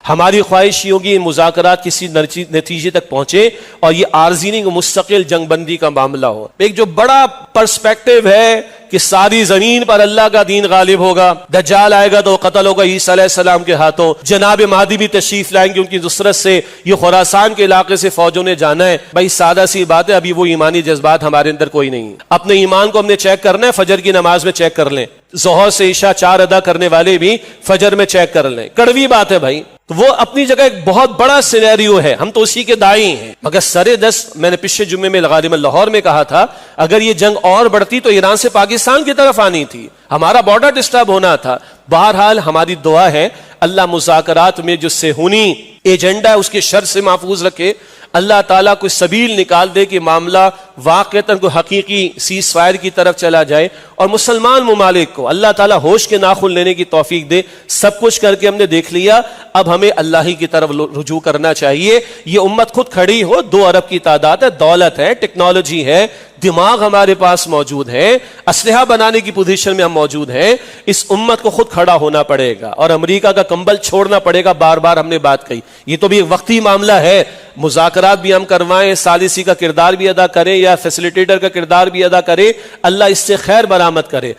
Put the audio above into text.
ہماری خواہش یہ ہوگی مذاکرات کسی نتیجے تک پہنچے اور یہ عارضی نہیں کہ مستقل جنگ بندی کا معاملہ ہو. ایک جو بڑا پرسپیکٹو ہے کہ ساری زمین پر اللہ کا دین غالب ہوگا, دجال آئے گا تو قتل ہوگا عیسیٰ علیہ السلام کے ہاتھوں, جناب مہدی بھی تشریف لائیں گے ان کی نصرت سے, یہ خراسان کے علاقے سے فوجوں نے جانا ہے. بھائی سادہ سی بات ہے, ابھی وہ ایمانی جذبات ہمارے اندر کوئی نہیں ہے. اپنے ایمان کو ہم نے چیک کرنا ہے, فجر کی نماز میں چیک کر لیں, ظہر سے عشاء 4 ادا کرنے والے بھی فجر میں چیک کر لیں. کڑوی بات ہے بھائی, تو وہ اپنی جگہ ایک بہت بڑا سینیریو ہے, ہم تو اسی کے دائی ہیں. مگر سرے دس میں نے پچھلے جمعے میں غالباً لاہور میں کہا تھا, اگر یہ جنگ اور بڑھتی تو ایران سے پاکستان کی طرف آنی تھی, ہمارا بارڈر ڈسٹرب ہونا تھا. بہرحال ہماری دعا ہے اللہ مذاکرات میں جو صہیونی ایجنڈا ہے اس کے شر سے محفوظ رکھے, اللہ تعالیٰ کوئی سبیل نکال دے کہ معاملہ واقعتاً کوئی حقیقی سیز فائر کی طرف چلا جائے, اور مسلمان ممالک کو اللہ تعالیٰ ہوش کے ناخن لینے کی توفیق دے. سب کچھ کر کے ہم نے دیکھ لیا, اب ہمیں اللہ ہی کی طرف رجوع کرنا چاہیے. یہ امت خود کھڑی ہو, 2 ارب کی تعداد ہے, دولت ہے, ٹیکنالوجی ہے, دماغ ہمارے پاس موجود ہے, اسلحہ بنانے کی پوزیشن میں ہم موجود ہیں. اس امت کو خود کھڑا ہونا پڑے گا اور امریکہ کا کمبل چھوڑنا پڑے گا. بار بار ہم نے بات کہی, یہ تو بھی ایک وقتی معاملہ ہے. مذاکرات بھی ہم کروائیں, ثالثی کا کردار بھی ادا کریں یا فیسیلیٹیٹر کا کردار بھی ادا کریں, اللہ اس سے خیر برآمد کرے.